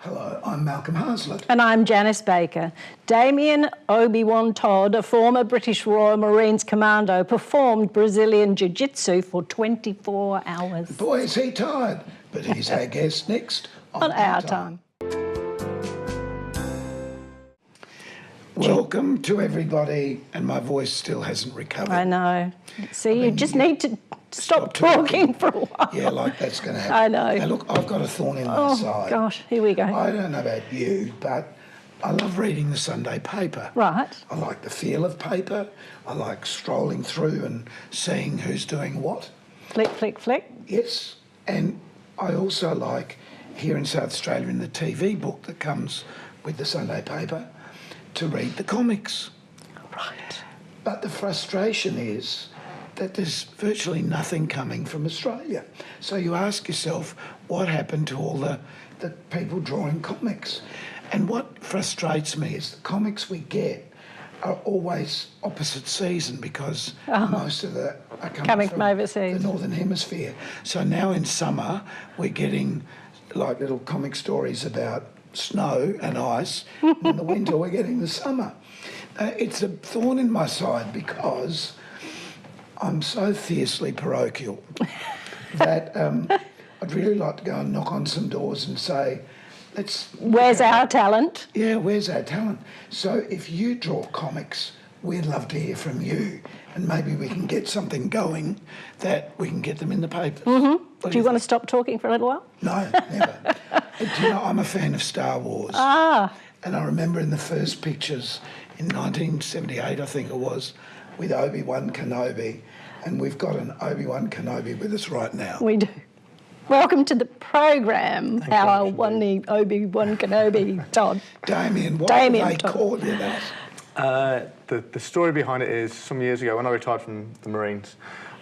Hello, I'm Malcolm Haslett. And I'm Janice Baker. Damian Obi-Wan Todd, a former British Royal Marines commando, performed Brazilian Jiu-Jitsu for 24 hours. Boy, is he tired, but he's our guest next On Our Time. Welcome to everybody, and my voice still hasn't recovered. I know. See, you just need to stop talking for a while. Yeah, like that's going to happen. I know. Now, look, I've got a thorn in my side. Oh, gosh, here we go. I don't know about you, but I love reading the Sunday paper. Right. I like the feel of paper. I like strolling through and seeing who's doing what. Flick, flick, flick. Yes, and I also like, here in South Australia, in the TV book that comes with the Sunday paper, to read the comics. Right. But the frustration is that there's virtually nothing coming from Australia. So you ask yourself, what happened to all the people drawing comics? And what frustrates me is the comics we get are always opposite season because most of them are coming from overseas, the Northern Hemisphere. So now in summer, we're getting like little comic stories about snow and ice. In the winter, we're getting the summer. It's a thorn in my side because I'm so fiercely parochial that I'd really like to go and knock on some doors and say, where's our talent? Yeah, where's our talent? So if you draw comics, we'd love to hear from you, and maybe we can get something going that we can get them in the papers. Mm-hmm. Do you want to stop talking for a little while? No, never. Do you know, I'm a fan of Star Wars. And I remember in the first pictures in 1978, I think it was, with Obi-Wan Kenobi, and we've got an Obi-Wan Kenobi with us right now. We do. Welcome to the program, our one Obi-Wan Kenobi, Todd. Damian, why do they call you that? The story behind it is some years ago when I retired from the Marines,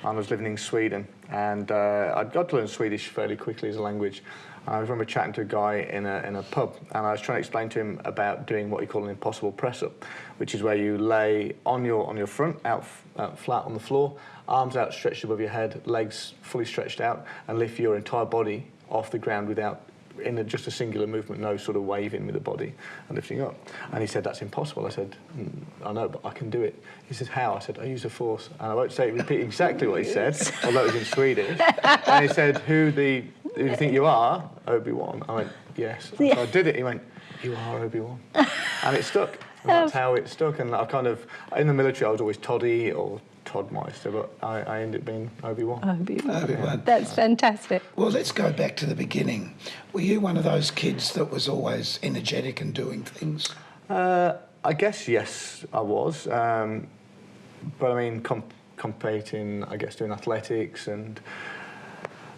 I was living in Sweden, and I got to learn Swedish fairly quickly as a language. I remember chatting to a guy in a pub, and I was trying to explain to him about doing what you call an impossible press-up, which is where you lay on your front, out flat on the floor, arms outstretched above your head, legs fully stretched out, and lift your entire body off the ground without, just a singular movement, no sort of waving with the body and lifting up. And he said, that's impossible. I said, I know, but I can do it. He said, how? I said, I use the force. And I won't repeat exactly what he said, although it was in Swedish. And he said, who do you think you are? Obi-Wan. I went, yes. So I did it. He went, you are Obi-Wan. And it stuck. And that's how it stuck. And I kind of, in the military, I was always Toddy or Toddmeister, but I ended up being Obi-Wan. Obi-Wan. That's fantastic. Well, let's go back to the beginning. Were you one of those kids that was always energetic and doing things? I guess, yes, I was. But I mean, competing, I guess, doing athletics, and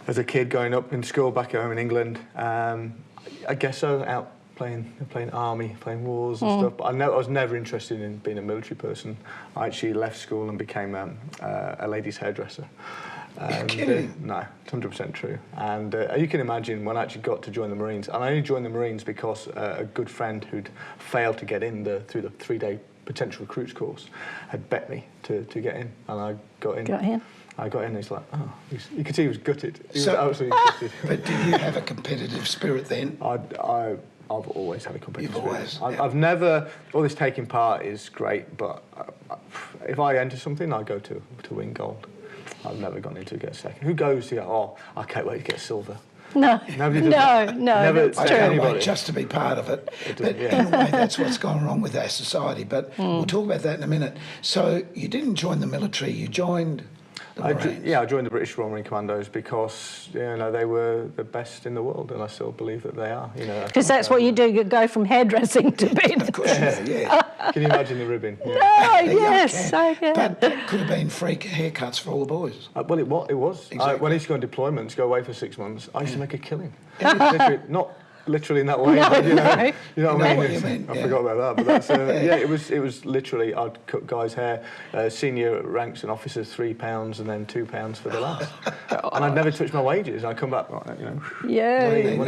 as a kid growing up in school back home in England, I guess so, out playing army, playing wars and stuff. But I was never interested in being a military person. I actually left school and became a ladies' hairdresser. You're kidding? No, it's 100% true. And you can imagine when I actually got to join the Marines, and I only joined the Marines because a good friend who'd failed to get in through the 3-day potential recruits course had bet me to get in, and I got in. I got in, and he's like, oh, you could see he was gutted. He was absolutely gutted. But did you have a competitive spirit then? I've always had a competitive spirit. You've always? I've never, all this taking part is great, but if I enter something, I go to win gold. I've never gone in to get second. Who goes to go, oh, I can't wait to get silver? No, nobody does that. Never, I can't wait just to be part of it. But in a way, that's what's gone wrong with our society. But we'll talk about that in a minute. So you didn't join the military, you joined the Marines. I joined the British Royal Marine Commandos because they were the best in the world, and I still believe that they are. Because that's what you do. You go from hairdressing to being. Of course, yeah. Can you imagine the ribbon? Yeah. No, yes, I can. But that could have been freak haircuts for all the boys. Well, it was. Exactly. When I used to go on deployments, go away for 6 months, I used to make a killing. Not literally in that way. No, but, you know what I what mean? you mean, I forgot about that. But that's it was literally I'd cut guys' hair, senior ranks and officers £3 and then £2 for the last, and I'd never touched my wages. I'd come back, money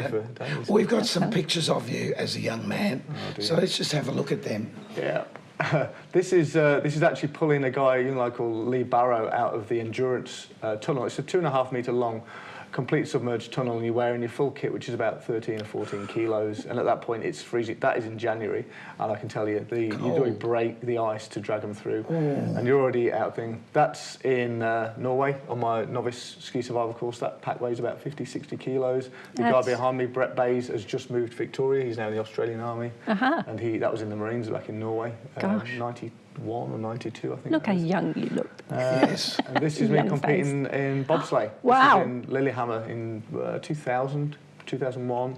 for days. We've got some pictures of you as a young man, so let's just have a look at them. Yeah. This is actually pulling a guy called Lee Barrow out of the endurance tunnel. It's a 2.5 metre long complete submerged tunnel, and you're wearing your full kit, which is about 13 or 14 kilos. And at that point, it's freezing. That is in January, and I can tell you, you do break the ice to drag them through, and you're already out thing. That's in Norway on my novice ski survival course. That pack weighs about 50, 60 kilos. The guy behind me, Brett Bays, has just moved to Victoria. He's now in the Australian Army, and that was in the Marines back in Norway, 91 or 92, I think. Look how young you look. Yes. And this is me competing in bobsleigh. Wow. This is in Lillehammer in 2000, 2001.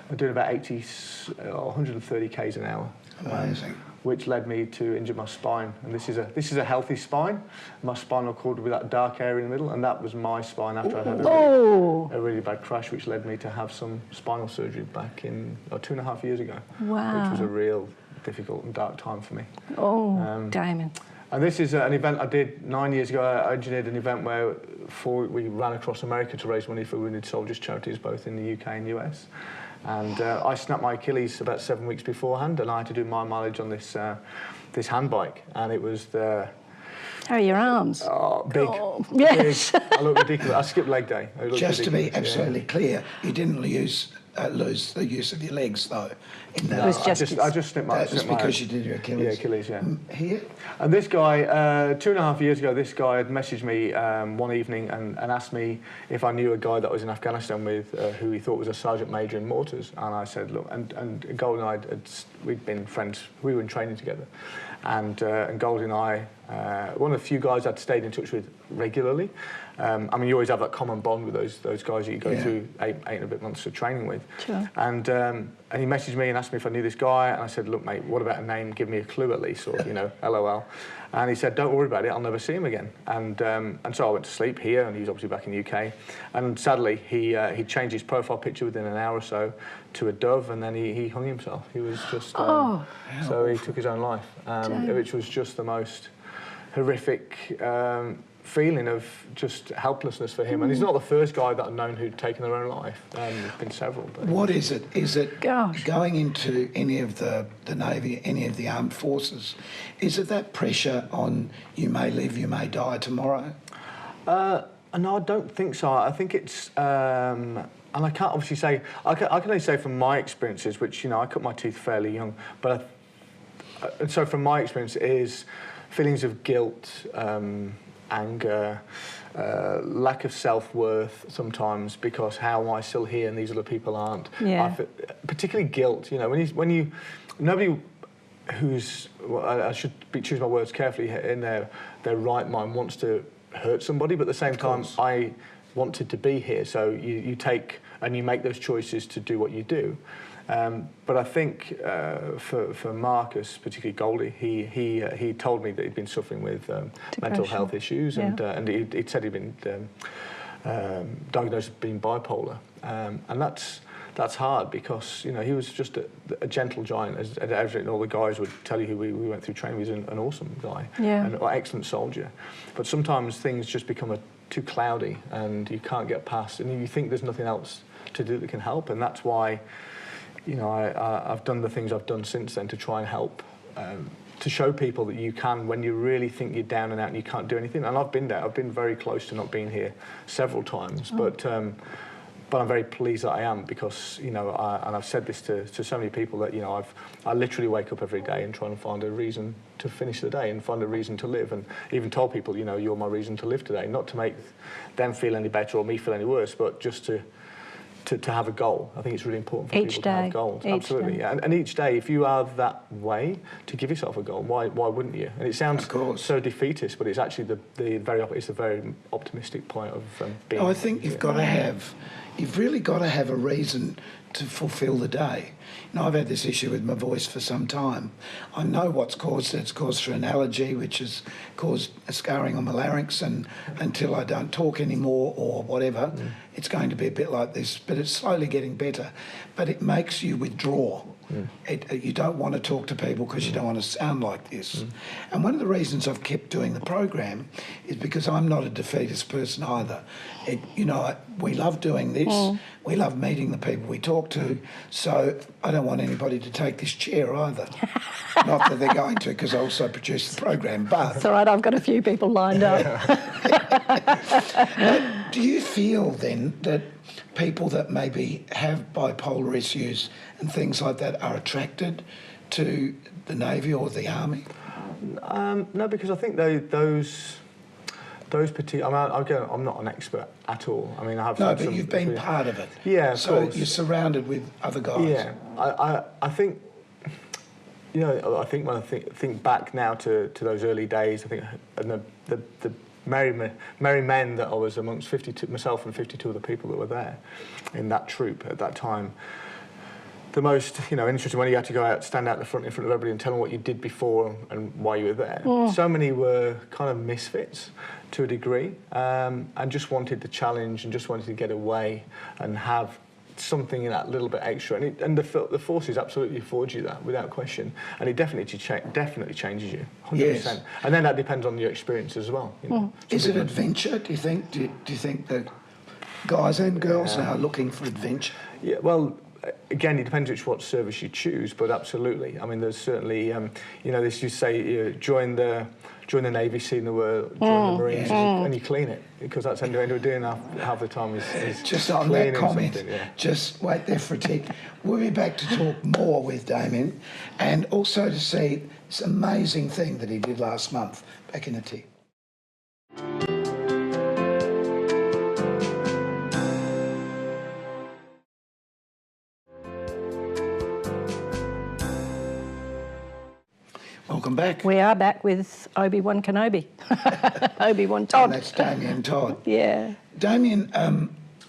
I'm doing about 130 k's an hour. Amazing. Which led me to injure my spine. And this is a healthy spine. My spinal cord with that dark area in the middle, and that was my spine after I had a really bad crash, which led me to have some spinal surgery back in 2.5 years ago. Wow. Which was a real difficult and dark time for me. Damian. And this is an event I did 9 years ago. I engineered an event where we ran across America to raise money for wounded soldiers charities, both in the UK and US. And I snapped my Achilles about 7 weeks beforehand, and I had to do my mileage on this this hand bike. And it was the... How are your arms? Big. Yes. Big. I look ridiculous. I skipped leg day. Just to be absolutely clear, you didn't lose the use of your legs, though. In that. It was I just snipped my... That was because you did your Achilles. Yeah, Achilles, yeah. Here? And this guy, 2.5 years ago, this guy had messaged me one evening and asked me if I knew a guy that I was in Afghanistan with who he thought was a sergeant major in mortars. And I said, look, and Gold and I, we'd been friends, we were in training together. And Gold and I, one of the few guys I'd stayed in touch with regularly. I mean, you always have that common bond with those guys that you go through eight and a bit months of training with. Sure. And he messaged me and asked me if I knew this guy, and I said, look, mate, what about a name? Give me a clue at least, or, LOL. And he said, don't worry about it, I'll never see him again. And so I went to sleep here, and he's obviously back in the UK. And sadly, he changed his profile picture within an hour or so to a dove, and then he hung himself. He was just... so he took his own life, which was just the most horrific feeling of just helplessness for him. And he's not the first guy that I've known who'd taken their own life. There's been several. But what is it? Is it going into any of the Navy, any of the armed forces, is it that pressure on you may live, you may die tomorrow? No, I don't think so. I think it's... and I can't obviously say... I can only say from my experiences, which, I cut my teeth fairly young, but... and so from my experience is feelings of guilt, anger, lack of self-worth sometimes, because how am I still here and these other people aren't? Yeah. Particularly guilt, when you nobody who's, I should choose my words carefully, in their right mind wants to hurt somebody, but at the same time I wanted to be here, so you take and you make those choices to do what you do. But I think for Marcus, particularly Goldie, he told me that he'd been suffering with mental health issues, and he'd said he'd been diagnosed with being bipolar, and that's hard because he was just a gentle giant, as all the guys would tell you who we went through training. He was an awesome guy, and an excellent soldier, but sometimes things just become too cloudy, and you can't get past, and you think there's nothing else to do that can help, and that's why. I've done the things I've done since then to try and help, to show people that you can, when you really think you're down and out and you can't do anything. And I've been there. I've been very close to not being here several times, but I'm very pleased that I am, because and I've said this to so many people that I literally wake up every day and try and find a reason to finish the day and find a reason to live, and even told people you're my reason to live today, not to make them feel any better or me feel any worse, but just to have a goal. I think it's really important for people to have goals. Absolutely. And each day, if you are that way, to give yourself a goal, why wouldn't you? And it sounds so defeatist, but it's actually the very optimistic point of being. I think you've really got to have a reason to fulfil the day. I've had this issue with my voice for some time. I know what's caused it. It's caused through an allergy, which has caused a scarring on my larynx, and until I don't talk anymore or whatever, it's going to be a bit like this. But it's slowly getting better. But it makes you withdraw. You don't want to talk to people because you don't want to sound like this. And one of the reasons I've kept doing the program is because I'm not a defeatist person either. We love doing this. We love meeting the people we talk talk to, so I don't want anybody to take this chair either. Not that they're going to, because I also produce the program, but... It's all right, I've got a few people lined up. Do you feel then that people that maybe have bipolar issues and things like that are attracted to the Navy or the Army? No, because I think those particular... I mean, I'm not an expert at all. I mean, I have... No, but you've been part of it. Yeah, of so course. You're surrounded with other guys. Yeah, I think... You know, I think when I think back now to those early days, I think and the merry men that I was amongst 52, myself and 52 other people that were there in that troop at that time. The most, interesting when you had to go out, stand out in front of everybody and tell them what you did before and why you were there. So many were kind of misfits to a degree, and just wanted the challenge and just wanted to get away and have something in that little bit extra. And the forces absolutely affords you that without question, and it definitely changes you, 100%. Yes. And then that depends on your experience as well. Is it adventure? Do you think? Do you think that guys and girls are looking for adventure? Yeah. Well. Again, it depends what service you choose, but absolutely. I mean, there's certainly, this you say join the Navy, see the world, join the Marines, and you clean it, because that's what we're doing half the time is just on that comment. Yeah. Just wait there for a tick. We'll be back to talk more with Damian, and also to see this amazing thing that he did last month. Back in a tick. Welcome back. We are back with Obi-Wan Kenobi. Obi-Wan Todd. And that's Damian Todd. Yeah. Damian,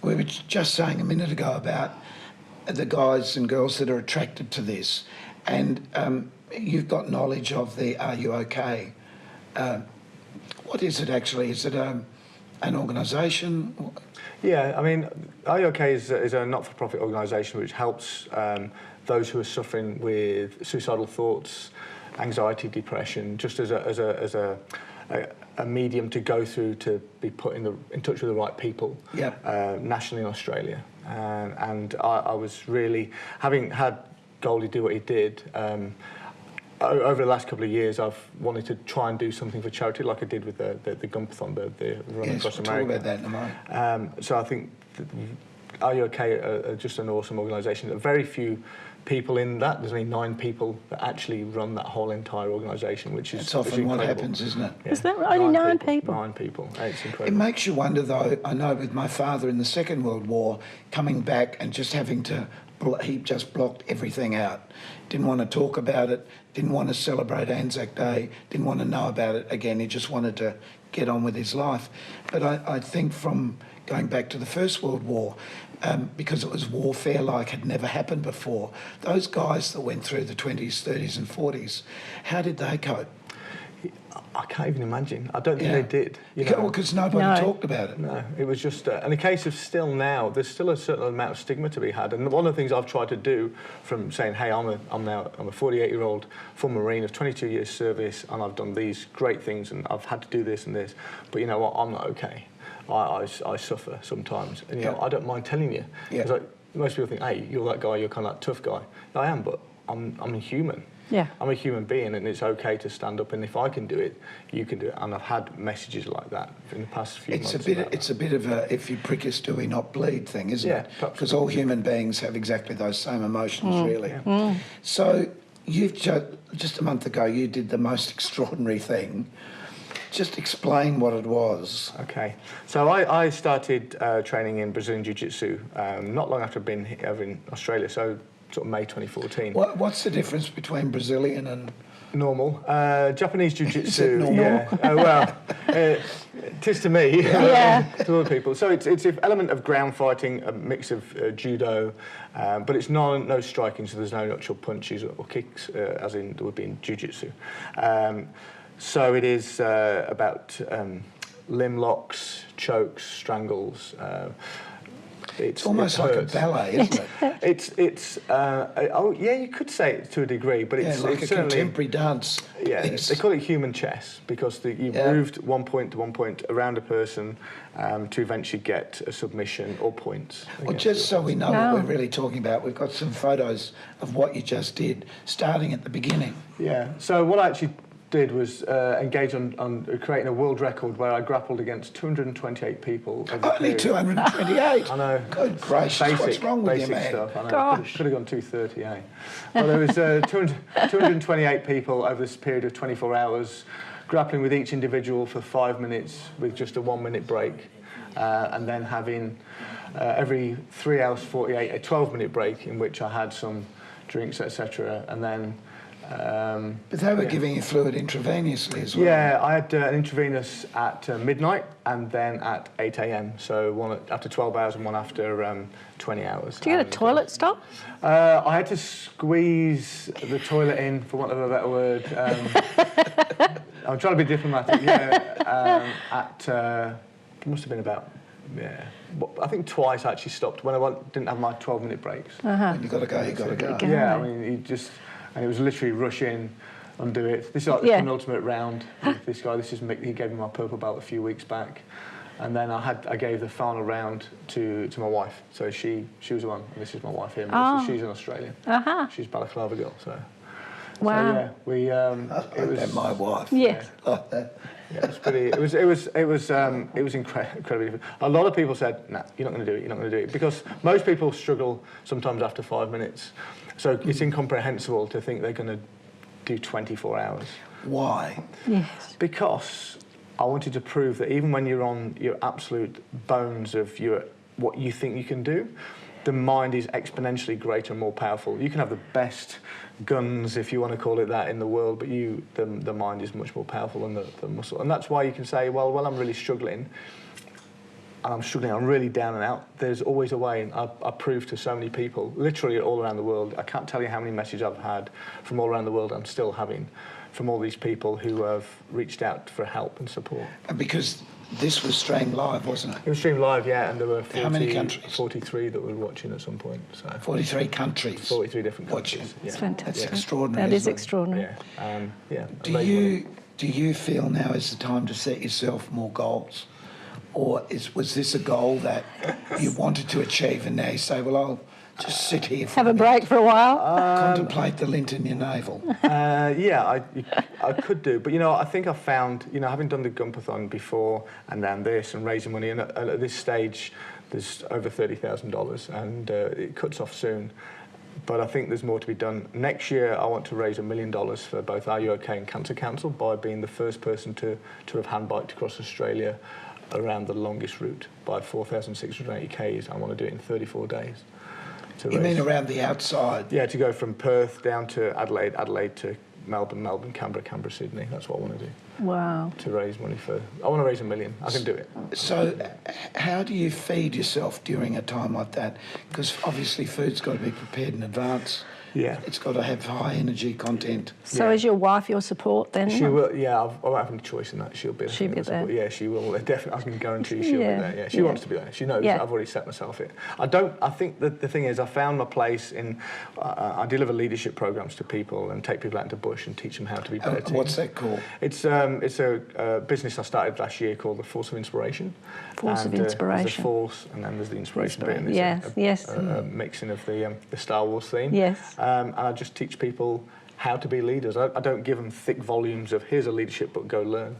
we were just saying a minute ago about the guys and girls that are attracted to this, and you've got knowledge of the Are You OK? What is it actually? Is it an organisation? Yeah, I mean, Are You OK is a not-for-profit organisation which helps those who are suffering with suicidal thoughts, anxiety, depression, just as a medium to go through to be put in touch with the right people. Yep. Nationally in Australia, and I was really, having had Goldie do what he did. Over the last couple of years, I've wanted to try and do something for charity, like I did with the Gumpathon, the run across America. Talk about that in a moment. So I think Are You OK are just an awesome organisation. There are very few people in that. There's only 9 people that actually run that whole entire organisation, which is It's often what happens, isn't it? Yeah. Is that right? Only 9 people? 9 people. It's incredible. It makes you wonder, though. I know with my father in the Second World War, coming back and just having to, he just blocked everything out. Didn't want to talk about it, didn't want to celebrate Anzac Day, didn't want to know about it again. He just wanted to get on with his life. But I think from going back to the First World War, because it was warfare like had never happened before, those guys that went through the 20s, 30s and 40s, how did they cope? I can't even imagine. I don't think they did. Because nobody talked about it. No, it was just... and a case of still now, there's still a certain amount of stigma to be had. And one of the things I've tried to do from saying, hey, I'm a 48-year-old former Marine of 22 years service, and I've done these great things, and I've had to do this and this, but you know what, I'm not okay. I suffer sometimes. And I don't mind telling you. Because most people think, hey, you're that guy, you're kind of that tough guy. No, I am, but I'm a human. Yeah. I'm a human being, and it's okay to stand up, and if I can do it, you can do it. And I've had messages like that in the past few months. It's a bit of a if you prick us, do we not bleed thing, isn't it? Because all human beings have exactly those same emotions, really. Yeah. So you've just a month ago, you did the most extraordinary thing. Just explain what it was. Okay. So I started training in Brazilian Jiu-Jitsu not long after I'd been over in Australia, so sort of May 2014. What's the difference between Brazilian and... Normal. Japanese Jiu-Jitsu. Is it normal? Yeah. Well, it is to me. Yeah. To other people. So it's an element of ground fighting, a mix of judo, but it's no striking, so there's no actual punches or kicks, as in there would be in Jiu-Jitsu. So it is about limb locks, chokes, strangles. It's almost like a ballet, isn't it? Oh yeah, you could say it to a degree, but Yeah, it's like a certainly contemporary dance. Yeah, piece. they call it human chess because you've moved one point to one point around a person to eventually get a submission or points. Well, just so we know what we're really talking about, we've got some photos of what you just did, starting at the beginning. Yeah. So what I actually did was engage on creating a world record where I grappled against 228 people. Only 228. I know. Good gracious, what's wrong with you, basic man? stuff. I know. Gosh. Could have gone 230, eh? Well, there was 228 people over this period of 24 hours, grappling with each individual for 5 minutes with just a 1 minute break, and then having every 3 hours 48 a 12-minute break in which I had some drinks, etc., and then. But they were giving you fluid intravenously as well. Yeah, I had an intravenous at midnight and then at 8 a.m. So one after 12 hours and one after 20 hours. Do you get a toilet stop? I had to squeeze the toilet in, for want of a better word. I'm trying to be diplomatic. Yeah, it must have been about. Yeah, I think twice I actually stopped when I didn't have my 12-minute breaks. When you got to go, you got to go. Yeah, I mean, you just. And it was literally rush in, undo it. This is like the penultimate round with this guy. This is Mick. He gave me my purple belt a few weeks back, and then I gave the final round to my wife. So she was the one. And this is my wife here. Melissa. She's an Australian. She's Balaclava girl. So Wow. So yeah, we it was my wife. Yes. Like that. Yeah, it was pretty. It was incredibly. A lot of people said, "Nah, you're not going to do it. You're not going to do it," because most people struggle sometimes after 5 minutes. So it's incomprehensible to think they're going to do 24 hours. Why? Yes. Because I wanted to prove that even when you're on your absolute bones of what you think you can do, the mind is exponentially greater and more powerful. You can have the best guns, if you want to call it that, in the world, but the mind is much more powerful than the muscle. And that's why you can say, well, I'm really struggling. I'm really down and out. There's always a way, and I proved to so many people, literally all around the world. I can't tell you how many messages I've had from all around the world, I'm still having, from all these people who have reached out for help and support. And because this was streamed live, wasn't it? It was streamed live, yeah, and there were How many countries? 43 that were watching at some point. So 43 countries. 43 different watching. countries. It's Yeah. fantastic. That's extraordinary. That is isn't it? extraordinary. Yeah. Do you feel now is the time to set yourself more goals? Or was this a goal that you wanted to achieve and now you say, well, I'll just sit here for Have a break for a while? contemplate the lint in your navel? Yeah, I could do, but I think I found, having done the Gumpathon before and then this and raising money, and at this stage there's over $30,000 and it cuts off soon. But I think there's more to be done. Next year, I want to raise $1 million for both Are You OK and Cancer Council by being the first person to have handbiked across Australia around the longest route by 4,680 k's. I want to do it in 34 days. You mean around the outside? Yeah, to go from Perth down to Adelaide, Adelaide to Melbourne, Canberra, Sydney. That's what I want to do. Wow. To raise money I want to raise $1 million. I can do it. So how do you feed yourself during a time like that? Because obviously food's got to be prepared in advance. Yeah. It's got to have high energy content. So is your wife your support then? She will, yeah, I won't have any choice in that. She'll be there. She'll be there. Yeah, she will. Definitely, I can guarantee she'll be there. Yeah, she wants to be there. She knows I've already set myself it. I think that the thing is, I found my place in, I deliver leadership programs to people and take people out into bush and teach them how to be better teams. What's that called? It's a business I started last year called the Force of Inspiration. Force of Inspiration. There's the force and then there's the inspiration bit. And Yes. A mixing of the Star Wars theme. Yes. And I just teach people how to be leaders. I don't give them thick volumes of here's a leadership book, go learn.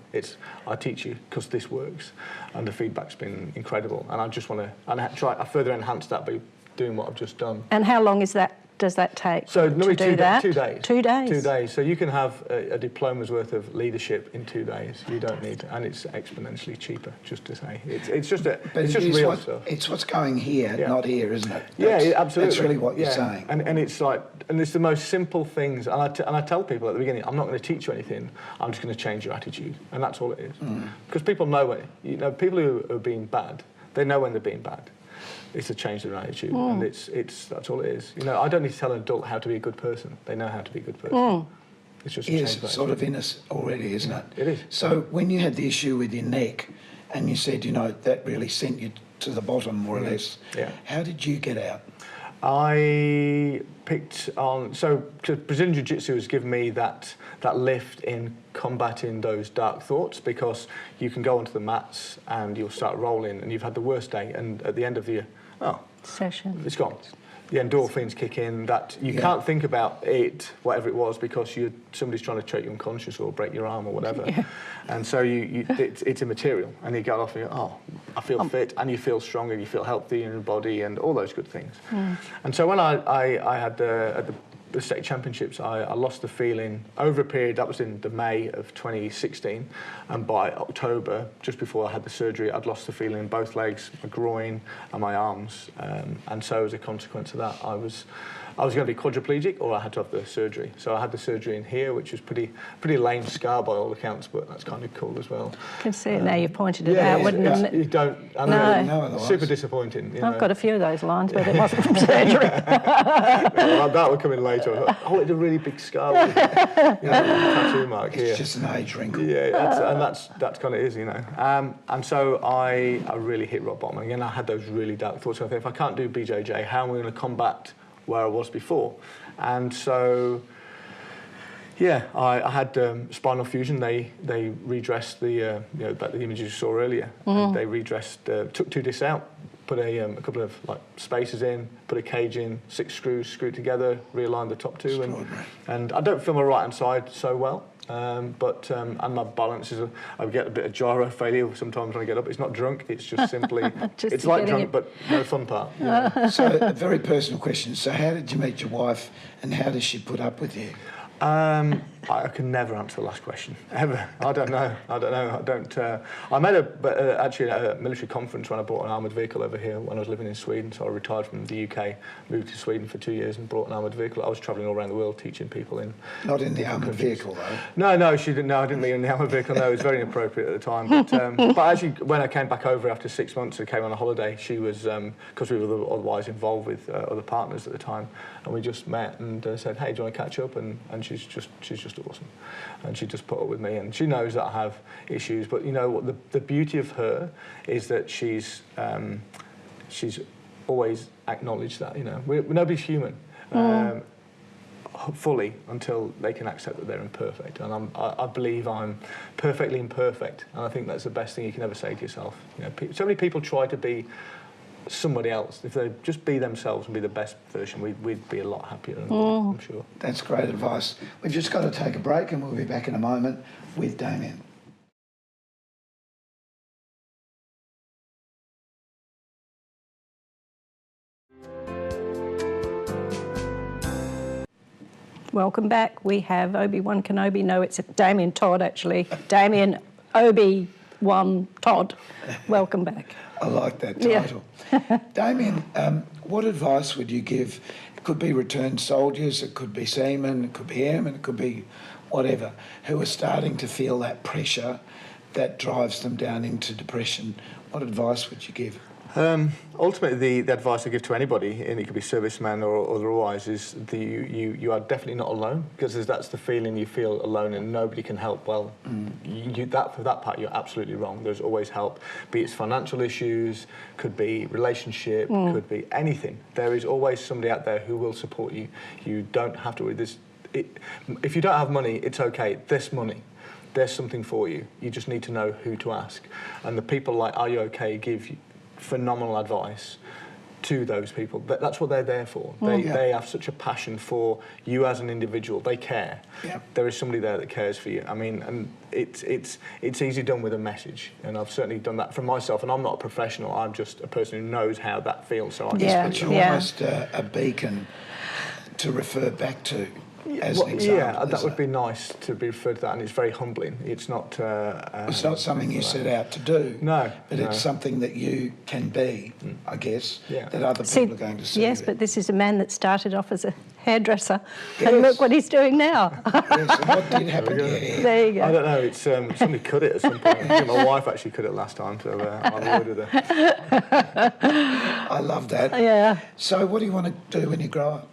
I teach you because this works, and the feedback's been incredible. And I just want to, I further enhance that by doing what I've just done. And how long does that take? So normally to do that? 2 days. 2 days. 2 days. So you can have a diploma's worth of leadership in 2 days. You don't need, and it's exponentially cheaper. Just to say, it's just real stuff. It's what's going here, not here, isn't it? Yeah, absolutely. That's really what you're saying. And it's like, and it's the most simple things. And I tell people at the beginning, I'm not going to teach you anything. I'm just going to change your attitude, and that's all it is. Because people know it. People who are being bad, they know when they're being bad. It's a change in their attitude, and that's all it is. I don't need to tell an adult how to be a good person. They know how to be a good person. It's just a change. It's sort of in us already, isn't it? It is. So when you had the issue with your neck, and you said, that really sent you to the bottom, more or less. Yeah. How did you get out? I picked on, so 'cause Brazilian Jiu-Jitsu has given me that lift in combating those dark thoughts, because you can go onto the mats and you'll start rolling and you've had the worst day, and at the end of the session, it's gone. The endorphins kick in, that you can't think about it, whatever it was, because somebody's trying to treat you unconscious or break your arm or whatever. Yeah. And so it's immaterial. And you get off and you go, I feel fit, and you feel stronger, you feel healthy in your body, and all those good things. And so when I had at the state championships, I lost the feeling over a period. That was in the May of 2016, and by October, just before I had the surgery, I'd lost the feeling in both legs, my groin and my arms, and so as a consequence of that, I was going to be quadriplegic, or I had to have the surgery. So I had the surgery in here, which was pretty lame scar by all accounts, but that's kind of cool as well. I can see it now. You've pointed it out, wouldn't it? You don't. I know. No. Super disappointing. I've got a few of those lines, but it wasn't from surgery. Well, that would come in later. Oh, it's a really big scar with tattoo mark here. It's just an age wrinkle. Yeah, that's kind of is, and so I really hit rock bottom. Again, I had those really dark thoughts. I think, if I can't do BJJ, how am I going to combat where I was before? And so, I had spinal fusion. They redressed the the images you saw earlier. And they redressed, took 2 discs out, put a couple of spacers in, put a cage in, 6 screws screwed together, realigned the top 2, and I don't feel my right hand side so well. But my balance is, I get a bit of gyro failure sometimes when I get up. It's not drunk, it's just simply, it's like drunk, but no fun part. So a very personal question. So how did you meet your wife, and how does she put up with you? I can never answer the last question, ever. I don't know. I made actually a military conference when I brought an armoured vehicle over here when I was living in Sweden. So I retired from the UK, moved to Sweden for 2 years and brought an armoured vehicle. I was travelling all around the world teaching people in... Not in the armoured vehicle, though? No, she didn't. No, I didn't mean in the armoured vehicle. No, it was very inappropriate at the time. But actually, when I came back over after 6 months, I came on a holiday. She was, because we were otherwise involved with other partners at the time, and we just met and said, hey, do you want to catch up? And she's just awesome. And she just put up with me, and she knows that I have issues, but what the beauty of her is that she's always acknowledged that, nobody's human fully until they can accept that they're imperfect, and I believe I'm perfectly imperfect, and I think that's the best thing you can ever say to yourself. So many people try to be somebody else. If they just be themselves and be the best version, we'd be a lot happier, I'm sure. That's great advice. We've just got to take a break, and we'll be back in a moment with Damian. Welcome back. We have Obi-Wan Kenobi. No, it's Damian Todd, actually. Damian Obi-Wan Todd. Welcome back. I like that title. Yeah. Damian, what advice would you give? It could be returned soldiers, it could be seamen, it could be airmen, it could be whatever, who are starting to feel that pressure that drives them down into depression. What advice would you give? Ultimately, the advice I give to anybody, and it could be serviceman or otherwise, is that you are definitely not alone, because that's the feeling you feel alone and nobody can help. Well, for that part, you're absolutely wrong. There's always help, be it financial issues, could be relationship, could be anything. There is always somebody out there who will support you. You don't have to worry. If you don't have money, it's okay. There's money. There's something for you. You just need to know who to ask. And the people like Are You OK give you phenomenal advice to those people. That's what they're there for. They have such a passion for you as an individual. They care. Yeah. There is somebody there that cares for you. I mean, and it's easy done with a message, and I've certainly done that for myself. And I'm not a professional. I'm just a person who knows how that feels. So I but you're almost a beacon to refer back to. As an example, yeah, that would be nice to be referred to that, and it's very humbling. It's not... it's not something you set out to do. No. But it's something that you can be, I guess, that other people are going to see. Yes, but this is a man that started off as a hairdresser, and look what he's doing now. Yes, and what did happen to your hair? There you go. I don't know, it's somebody cut it at some point. I think my wife actually cut it last time, so I'm awarded her. I love that. Yeah. So what do you want to do when you grow up?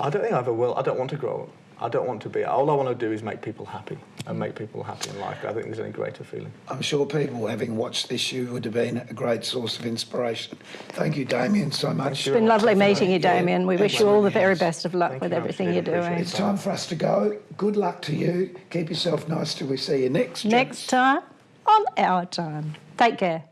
I don't think I ever will. I don't want to grow up. I don't want to be. All I want to do is make people happy and make people happy in life. I think there's any greater feeling. I'm sure people, having watched this, you would have been a great source of inspiration. Thank you, Damian, so much. It's been lovely meeting you, Damian. We wish you all the very best of luck Thank with you, everything Ashley. you're Appreciate doing. It's time for us to go. Good luck to you. Keep yourself nice till we see you next. Next time on Our Time. Take care.